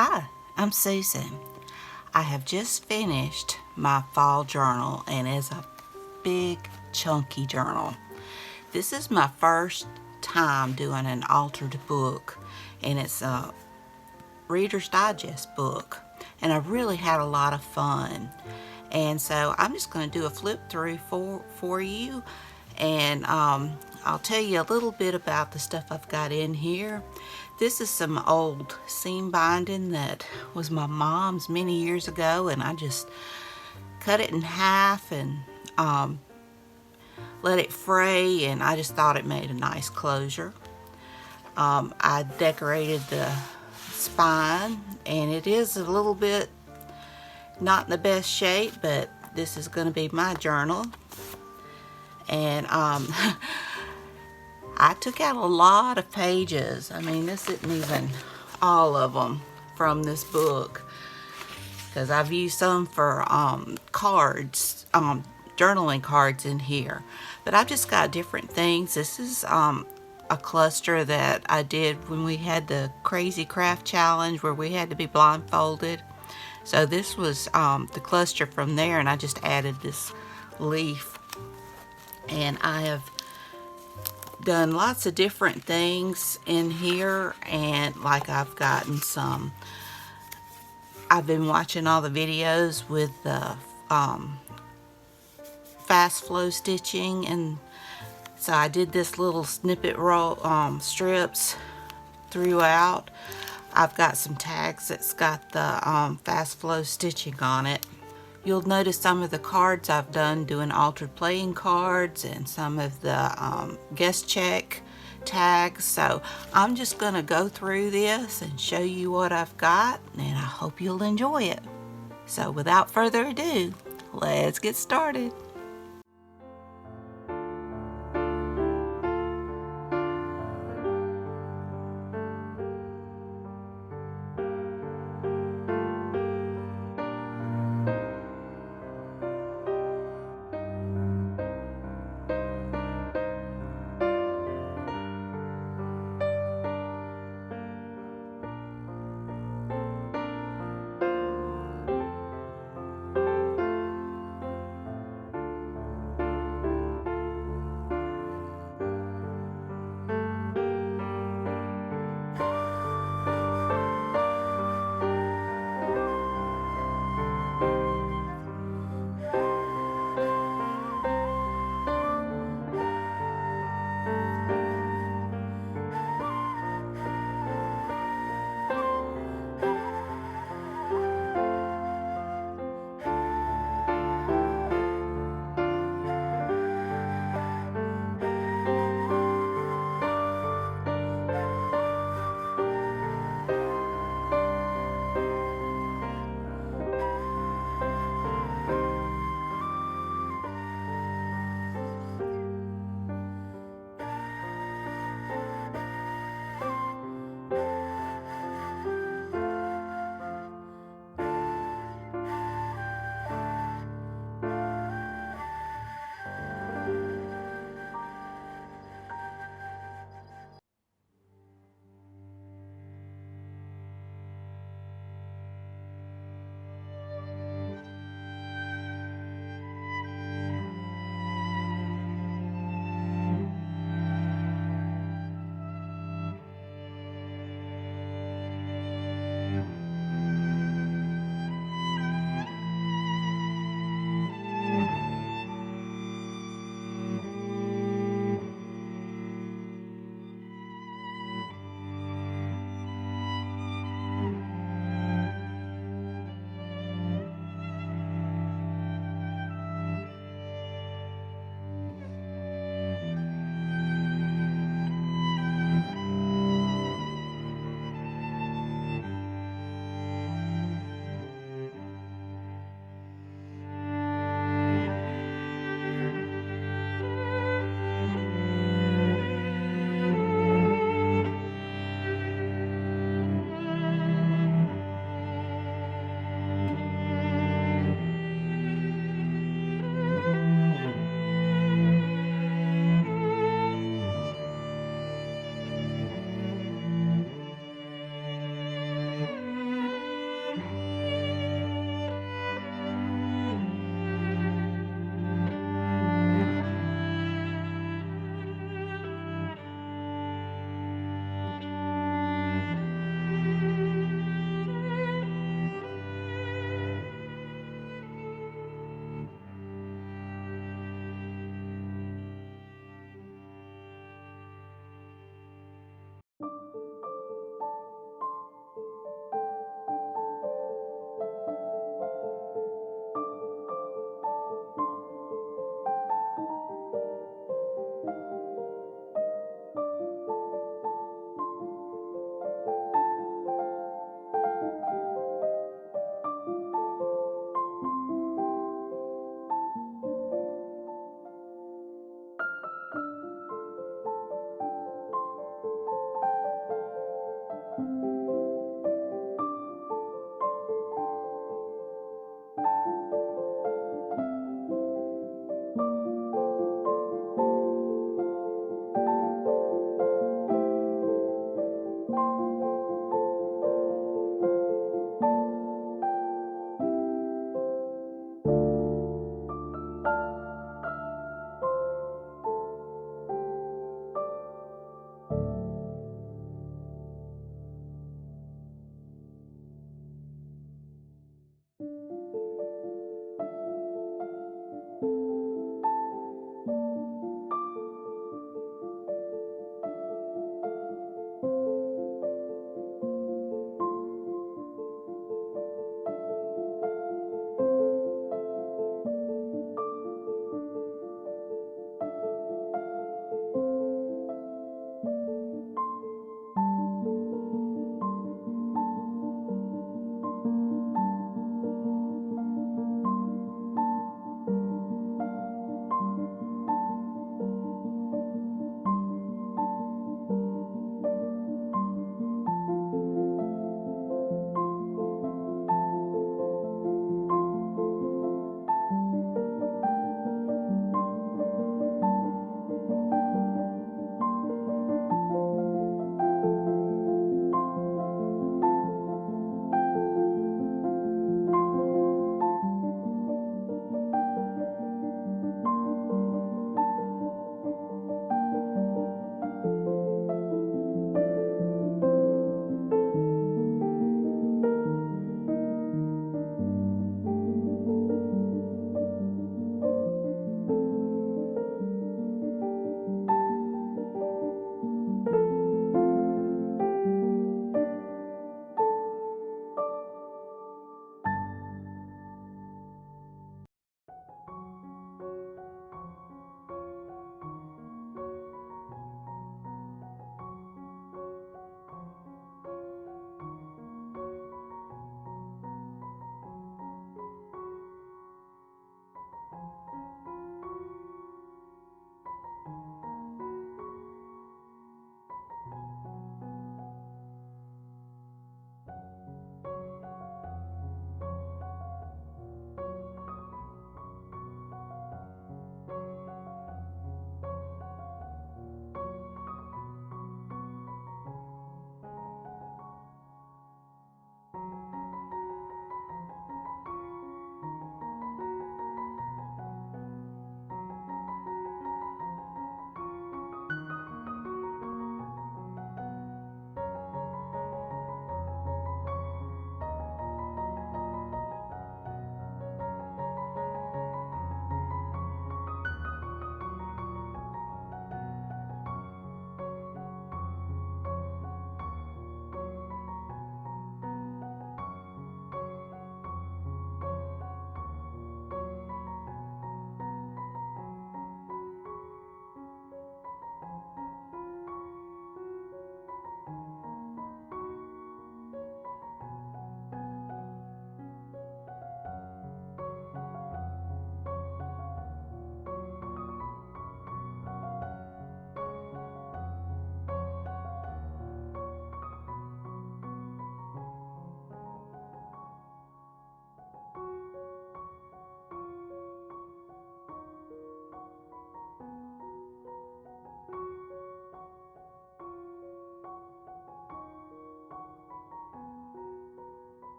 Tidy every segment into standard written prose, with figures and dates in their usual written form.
Hi, I'm Susan. I have just finished my fall journal, and it's a big chunky journal. This is my first time doing an altered book, and it's a Reader's Digest book, and I really had a lot of fun. And so I'm just going to do a flip through for you, and I'll tell you a little bit about the stuff I've got in here. This is some old seam binding that was my mom's many years ago, and I just cut it in half and let it fray, and I just thought it made a nice closure. I decorated the spine, and it is a little bit not in the best shape, but this is going to be my journal. And I took out a lot of pages. I mean, this isn't even all of them from this book, because I've used some for cards, journaling cards in here. But I've just got different things. This is a cluster that I did when we had the crazy craft challenge where we had to be blindfolded. So this was the cluster from there, and I just added this leaf. And I have done lots of different things in here, and like I've been watching all the videos with the fast flow stitching, and so I did this little snippet roll strips throughout. I've got some tags that's got the fast flow stitching on it. You'll notice some of the cards I've done doing altered playing cards, and some of the guest check tags. So I'm just going to go through this and show you what I've got, and I hope you'll enjoy it. So without further ado, let's get started.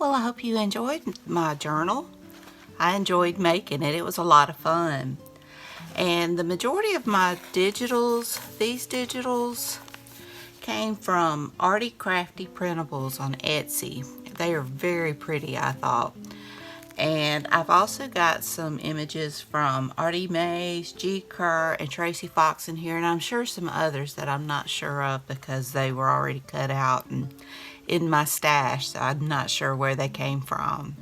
Well, I hope you enjoyed my journal. I enjoyed making it. It was a lot of fun. And the majority of my digitals, these digitals, came from ArtyCraftyPrintables on Etsy. They are very pretty, I thought. And I've also got some images from Artymaze, G. Kerr, and Tracy Fox in here, and I'm sure some others that I'm not sure of because they were already cut out and in my stash, so I'm not sure where they came from.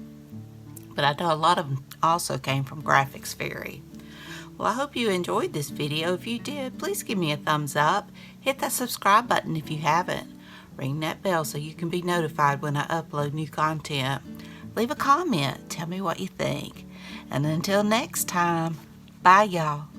But I know a lot of them also came from Graphics Fairy. Well, I hope you enjoyed this video. If you did, please give me a thumbs up. Hit that subscribe button if you haven't. Ring that bell so you can be notified when I upload new content. Leave a comment. Tell me what you think. And until next time, bye y'all.